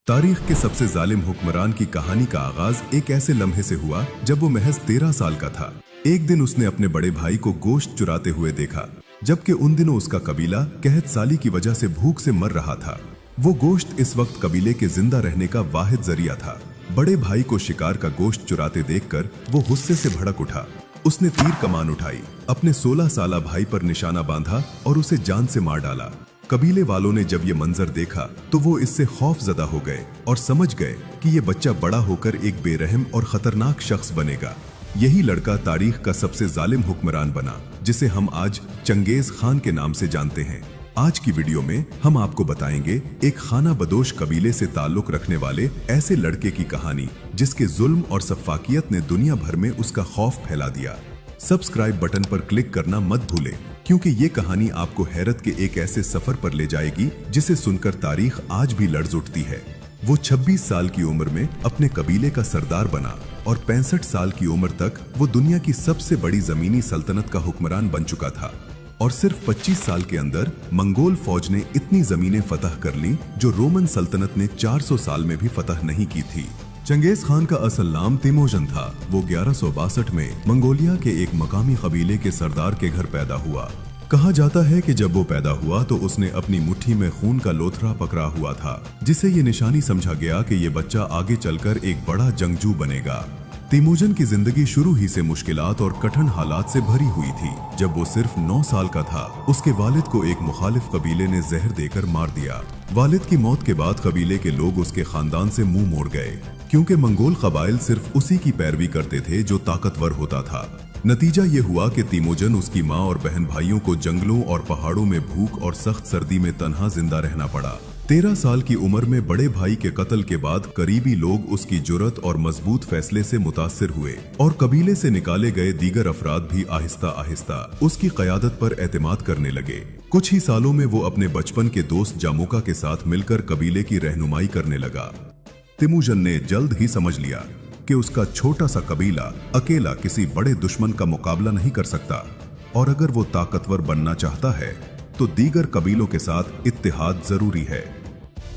तारीख के सबसे जालिम हुक्मरान की कहानी का आगाज एक ऐसे लम्हे से हुआ जब वो महज 13 साल का था। एक दिन उसने अपने बड़े भाई को गोश्त चुराते हुए देखा, जबकि उन दिनों उसका कबीला कहत साली की वजह से भूख से मर रहा था। वो गोश्त इस वक्त कबीले के जिंदा रहने का वाहिद जरिया था। बड़े भाई को शिकार का गोश्त चुराते देखकर वो गुस्से से भड़क उठा। उसने तीर कमान उठाई, अपने 16 साला भाई पर निशाना बांधा और उसे जान से मार डाला। कबीले वालों ने जब ये मंजर देखा तो वो इससे खौफजदा हो गए और समझ गए कि ये बच्चा बड़ा होकर एक बेरहम और खतरनाक शख्स बनेगा। यही लड़का तारीख का सबसे जालिम हुक्मरान बना, जिसे हम आज चंगेज खान के नाम से जानते हैं। आज की वीडियो में हम आपको बताएंगे एक खाना बदोश कबीले से ताल्लुक रखने वाले ऐसे लड़के की कहानी जिसके जुल्म और सफाकियत ने दुनिया भर में उसका खौफ फैला दिया। सब्सक्राइब बटन पर क्लिक करना मत भूलें, क्योंकि ये कहानी आपको हैरत के एक ऐसे सफर पर ले जाएगी जिसे सुनकर तारीख आज भी लर्ज उठती है। वो 26 साल की उम्र में अपने कबीले का सरदार बना और 65 साल की उम्र तक वो दुनिया की सबसे बड़ी जमीनी सल्तनत का हुक्मरान बन चुका था। और सिर्फ 25 साल के अंदर मंगोल फौज ने इतनी जमीनें फतह कर ली जो रोमन सल्तनत ने 400 साल में भी फतह नहीं की थी। चंगेज खान का असल नाम तिमोजन था। वो 1162 में मंगोलिया के एक मकामी कबीले के सरदार के घर पैदा हुआ। कहा जाता है कि जब वो पैदा हुआ तो उसने अपनी मुट्ठी में खून का लोथरा पकड़ा हुआ था, जिसे ये निशानी समझा गया कि ये बच्चा आगे चलकर एक बड़ा जंगजू बनेगा। तिमोजन की जिंदगी शुरू ही से मुश्किलात और कठिन हालात से भरी हुई थी। जब वो सिर्फ 9 साल का था, उसके वालिद को एक मुखालिफ कबीले ने जहर देकर मार दिया। वालिद की मौत के बाद कबीले के लोग उसके खानदान से मुंह मोड़ गए, क्योंकि मंगोल कबाइल सिर्फ उसी की पैरवी करते थे जो ताकतवर होता था। नतीजा ये हुआ कि तिमोजन, उसकी माँ और बहन भाइयों को जंगलों और पहाड़ों में भूख और सख्त सर्दी में तन्हा जिंदा रहना पड़ा। 13 साल की उम्र में बड़े भाई के कत्ल के बाद करीबी लोग उसकी जुर्रत और मजबूत फैसले से मुतासिर हुए और कबीले से निकाले गए दीगर अफराद भी आहिस्ता आहिस्ता उसकी क़यादत पर एतमाद करने लगे। कुछ ही सालों में वो अपने बचपन के दोस्त जामोका के साथ मिलकर कबीले की रहनुमाई करने लगा। तिमोजन ने जल्द ही समझ लिया कि उसका छोटा सा कबीला अकेला किसी बड़े दुश्मन का मुकाबला नहीं कर सकता, और अगर वो ताकतवर बनना चाहता है तो दीगर कबीलों के साथ इत्तेहाद जरूरी है।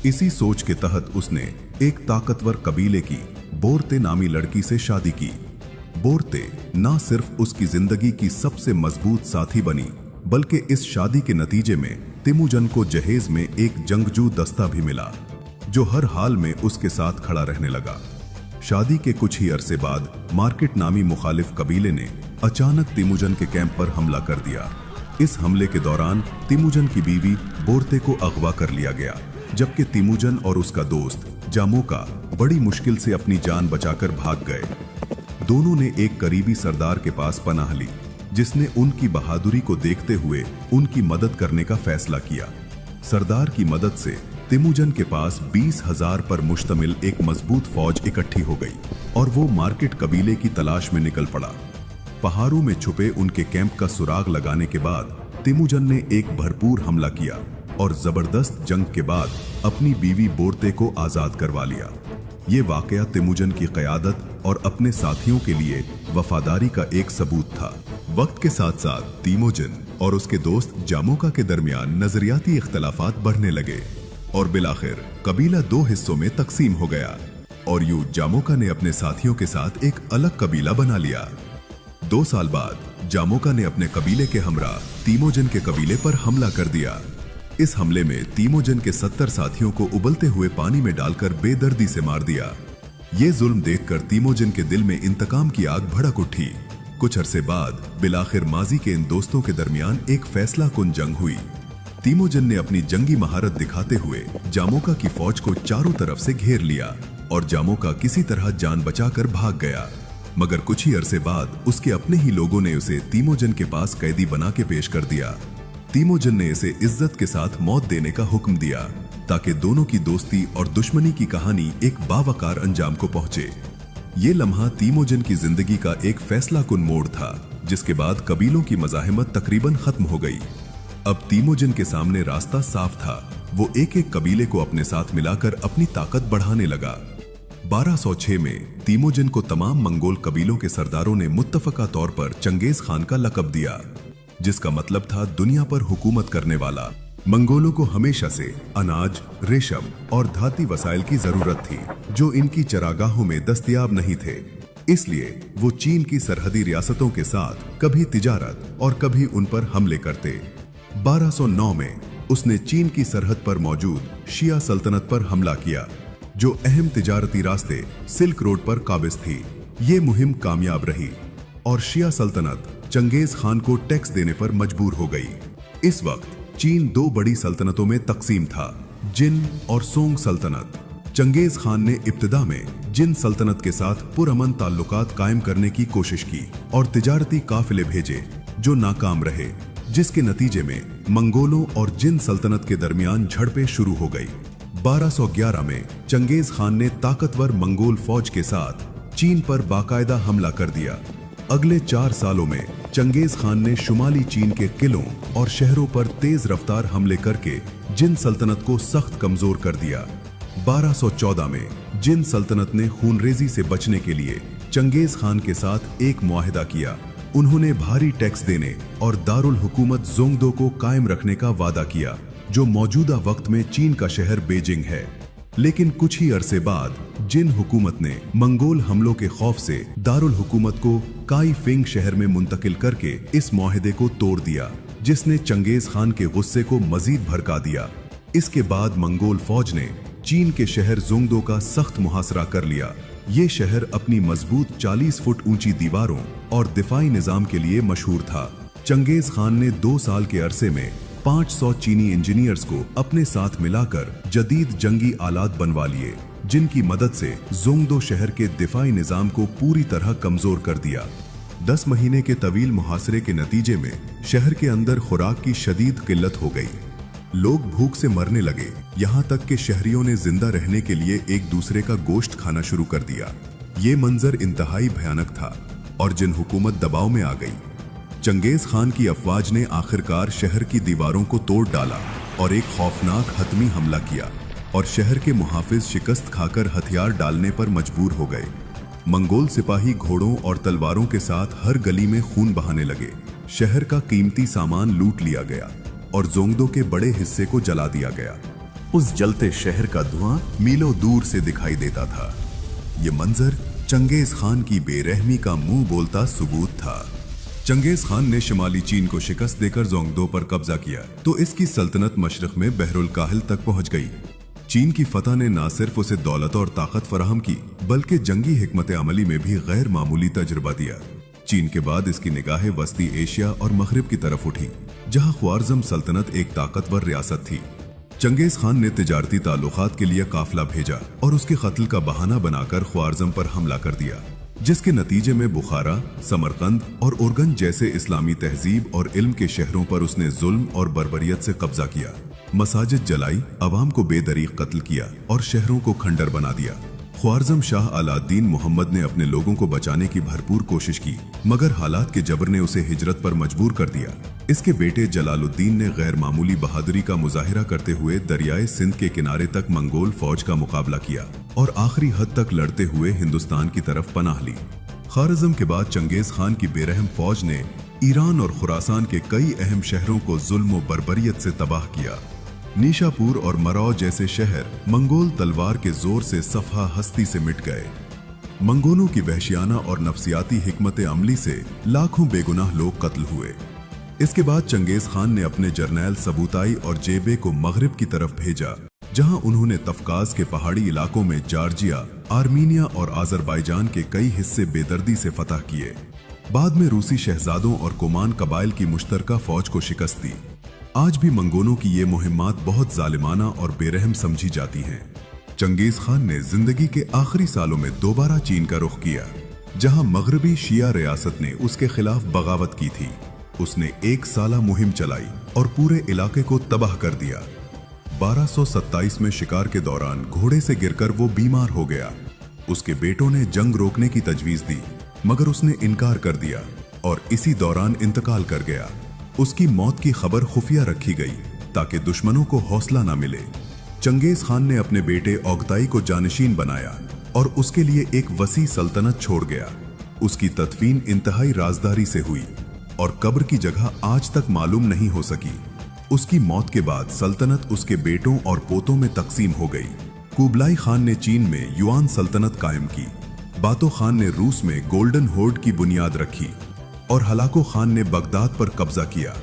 इसी सोच के तहत उसने एक ताकतवर कबीले की बोरते नामी लड़की से शादी की। बोरते ना सिर्फ उसकी जिंदगी की सबसे मजबूत साथी बनी, बल्कि इस शादी के नतीजे में तिमोजन को जहेज में एक जंगजू दस्ता भी मिला जो हर हाल में उसके साथ खड़ा रहने लगा। शादी के कुछ ही अरसे बाद मार्केट नामी मुखालिफ कबीले ने अचानक तिमोजन के कैंप पर हमला कर दिया। इस हमले के दौरान तिमोजन की बीवी बोरते को अगवा कर लिया गया, जबकि तिमोजन और उसका दोस्त जामोका बड़ी मुश्किल से अपनी जान बचाकर भाग गए। दोनों ने एक करीबी सरदार के पास पनाह ली, जिसने उनकी बहादुरी को देखते हुए उनकी मदद करने का फैसला किया। सरदार की मदद से तिमोजन के पास 20,000 पर मुश्तमिल एक मजबूत फौज इकट्ठी हो गई और वो मार्केट कबीले की तलाश में निकल पड़ा। पहाड़ों में छुपे उनके कैंप का सुराग लगाने के बाद तिमोजन ने एक भरपूर हमला किया और जबरदस्त जंग के बाद अपनी बीवी बोरते को आजाद करवा लिया। ये वाकया तिमोजन की क़यादत और अपने साथियों के लिए वफादारी का एक सबूत था। वक्त के साथ साथ तिमोजन और उसके दोस्त जामोका के दरमियान नजरियाती इख्तलाफात बढ़ने लगे और बिलाखिर कबीला 2 हिस्सों में तकसीम हो गया और यूं जामोका ने अपने साथियों के साथ एक अलग कबीला बना लिया। 2 साल बाद जामोका ने अपने कबीले के हमरा तिमोजन के कबीले पर हमला कर दिया। इस हमले में तिमोजन के 70 साथियों को उबलते हुए पानी में डालकर बेदर्दी से मार दिया। ये जुल्म देखकर तिमोजन के दिल में इंतकाम की आग भड़क उठी। कुछ अरसे बाद बिलाखिर माजी के इन दोस्तों के दरमियान एक फैसला कुन जंग हुई। तिमोजन ने अपनी जंगी महारत दिखाते हुए जामोका की फौज को चारों तरफ से घेर लिया और जामोका किसी तरह जान बचाकर भाग गया। मगर कुछ ही अरसे बाद उसके अपने ही लोगों ने उसे तिमोजन के पास कैदी बना के पेश कर दिया। तिमोजन ने इसे इज्जत के साथ मौत देने का हुक्म दिया ताकि दोनों की दोस्ती और दुश्मनी की कहानी एक बावकार अंजाम को पहुंचे। ये लम्हा तिमोजन की जिंदगी का एक फैसला कुन मोड़ था, जिसके बाद कबीलों की मज़ाहिमत तकरीबन खत्म हो गई। अब तिमोजन के सामने रास्ता साफ था। वो एक एक कबीले को अपने साथ मिलाकर अपनी ताकत बढ़ाने लगा। 1206 में तिमोजन को तमाम मंगोल कबीलों के सरदारों ने मुत्तफका तौर पर चंगेज खान का लक़ब दिया, जिसका मतलब था दुनिया पर हुकूमत करने वाला। मंगोलों को हमेशा से अनाज, रेशम और धाती वसाइल की जरूरत थी, जो इनकी चरागाहों में दस्तयाब नहीं थे। इसलिए वो चीन की सरहदी रियासतों के साथ कभी तिजारत और कभी उन पर हमले करते। 1209 में उसने चीन की सरहद पर मौजूद शिया सल्तनत पर हमला किया, जो अहम तिजारती रास्ते सिल्क रोड पर काबिज थी। ये मुहिम कामयाब रही और शिया सल्तनत चंगेज खान को टैक्स देने पर मजबूर हो गई। इस वक्त चीन दो बड़ी सल्तनतों में तकसीम था, जिन और सोंग सल्तनत। चंगेज खान ने इब्तिदा में जिन सल्तनत के साथ पुरअमन ताल्लुकात कायम करने की कोशिश की और तिजारती काफिले भेजे, जो नाकाम रहे, जिसके नतीजे में मंगोलों और जिन सल्तनत के दरमियान झड़पें शुरू हो गई। 1211 में चंगेज खान ने ताकतवर मंगोल फौज के साथ चीन पर बाकायदा हमला कर दिया। अगले 4 सालों में चंगेज खान ने शुमाली चीन के किलों और शहरों पर तेज रफ्तार हमले करके जिन सल्तनत को सख्त कमजोर कर दिया। 1214 में जिन सल्तनत ने खूनरेजी से बचने के लिए चंगेज खान के साथ एक मुआहिदा किया। उन्होंने भारी टैक्स देने और दारुल हुकूमत जोंगदो को कायम रखने का वादा किया, जो मौजूदा वक्त में चीन का शहर बीजिंग है। लेकिन कुछ ही अरसे बाद जिन हुकूमत ने मंगोल हमलों के खौफ से दारुल हुकूमत को काई फिंग शहर में मुंतकिल करके इस मुआहिदे को तोड़ दिया, जिसने चंगेज खान के गुस्से को मजीद भड़का दिया। इसके बाद मंगोल फौज ने चीन के शहर जोंगदो का सख्त मुहासरा कर लिया। ये शहर अपनी मजबूत 40 फुट ऊंची दीवारों और दिफाई निजाम के लिए मशहूर था। चंगेज खान ने 2 साल के अरसे में 500 चीनी इंजीनियर्स को अपने साथ मिलाकर जदीद जंगी आलात बनवा लिए, जिनकी मदद से जोंगदो शहर के दिफाई निजाम को पूरी तरह कमजोर कर दिया। 10 महीने के तवील मुहासरे के नतीजे में शहर के अंदर खुराक की शदीद किल्लत हो गई। लोग भूख से मरने लगे, यहाँ तक कि शहरियों ने जिंदा रहने के लिए एक दूसरे का गोश्त खाना शुरू कर दिया। ये मंजर इंतहाई भयानक था और जिन हुकूमत दबाव में आ गई। चंगेज खान की अफवाज ने आखिरकार शहर की दीवारों को तोड़ डाला और एक खौफनाक हतमी हमला किया और शहर के मुहाफिज शिकस्त खाकर हथियार डालने पर मजबूर हो गए। मंगोल सिपाही घोड़ों और तलवारों के साथ हर गली में खून बहाने लगे। शहर का कीमती सामान लूट लिया गया और जोंगदो के बड़े हिस्से को जला दिया गया। उस जलते शहर का धुआं मीलों दूर से दिखाई देता था। ये मंजर चंगेज खान की बेरहमी का मुंह बोलता सबूत था। चंगेज खान ने शुमाली चीन को शिकस्त देकर जोंगदो पर कब्जा किया तो इसकी सल्तनत मशरक में बहरुल काहिल तक पहुंच गई। चीन की फतह ने न सिर्फ उसे दौलत और ताकत फराहम की, बल्कि जंगी हिकमत अमली में भी गैर मामूली तजुर्बा दिया। चीन के बाद इसकी निगाहें वस्ती एशिया और मगरिब की तरफ उठी, जहां ख्वारज़म सल्तनत एक ताकतवर रियासत थी। चंगेज खान ने तिजारती ताल्लुकात के लिए काफिला भेजा और उसके कत्ल का बहाना बनाकर ख्वारज़म पर हमला कर दिया, जिसके नतीजे में बुखारा, समरकंद और उर्गन जैसे इस्लामी तहजीब और इल्म के शहरों पर उसने जुल्म और बर्बरियत से कब्जा किया। मसाजिद जलाई, अवाम को बेदरीक कत्ल किया और शहरों को खंडर बना दिया। ख्वारज़म शाह अलाउद्दीन मोहम्मद ने अपने लोगों को बचाने की भरपूर कोशिश की, मगर हालात के जबर ने उसे हिजरत पर मजबूर कर दिया। इसके बेटे जलालुद्दीन ने गैर मामूली बहादुरी का मुजाहिरा करते हुए दरियाए सिंध के किनारे तक मंगोल फौज का मुकाबला किया और आखिरी हद तक लड़ते हुए हिंदुस्तान की तरफ पनाह ली। ख्वारज़म के बाद चंगेज खान की बेरहम फौज ने ईरान और खुरासान के कई अहम शहरों को जुल्म और बर्बरियत से तबाह किया। नीशापुर और मरौ जैसे शहर मंगोल तलवार के जोर से सफहा हस्ती से मिट गए। मंगोलों की वहशियाना और नफ्सियाती हिकमत अमली से लाखों बेगुनाह लोग कत्ल हुए। इसके बाद चंगेज खान ने अपने जर्नैल सबूताई और जेबे को मगरिब की तरफ भेजा, जहां उन्होंने तफकाज के पहाड़ी इलाकों में जॉर्जिया, आर्मीनिया और आजरबाईजान के कई हिस्से बेदर्दी से फतह किए। बाद में रूसी शहजादों और कोमान कबाइल की मुश्तरका फौज को शिकस्त दी। आज भी मंगोलों की ये मुहिम्मात बहुत जालिमाना और बेरहम समझी जाती हैं। चंगेज खान ने जिंदगी के आखिरी सालों में दोबारा चीन का रुख किया, जहां मगरबी शिया रियासत ने उसके खिलाफ बगावत की थी। उसने 1 साला मुहिम चलाई और पूरे इलाके को तबाह कर दिया। 1227 में शिकार के दौरान घोड़े से गिरकर वो बीमार हो गया। उसके बेटों ने जंग रोकने की तजवीज दी, मगर उसने इनकार कर दिया और इसी दौरान इंतकाल कर गया। उसकी मौत की खबर खुफिया रखी गई ताकि दुश्मनों को हौसला न मिले। चंगेज खान ने अपने बेटे ओगताई को जानशीन बनाया और उसके लिए एक वसी सल्तनत छोड़ गया। उसकी तदफीन इंतहाई राजदारी से हुई और कब्र की जगह आज तक मालूम नहीं हो सकी। उसकी मौत के बाद सल्तनत उसके बेटों और पोतों में तकसीम हो गई। कुबलाई खान ने चीन में युआन सल्तनत कायम की, बातो खान ने रूस में गोल्डन होर्ड की बुनियाद रखी और हलाको खान ने बगदाद पर कब्जा किया।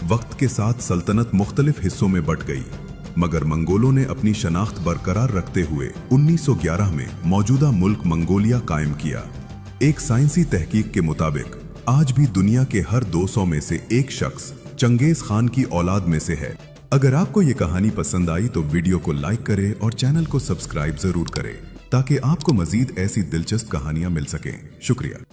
वक्त के साथ सल्तनत मुख्तलिफ हिस्सों में बट गई, मगर मंगोलों ने अपनी शनाख्त बरकरार रखते हुए 1911 में मौजूदा मुल्क मंगोलिया कायम किया। एक साइंसी तहकीक के मुताबिक आज भी दुनिया के हर 200 में से एक शख्स चंगेज खान की औलाद में से है। अगर आपको ये कहानी पसंद आई तो वीडियो को लाइक करें और चैनल को सब्सक्राइब जरूर करें ताकि आपको मजीद ऐसी दिलचस्प कहानियां मिल सकें। शुक्रिया।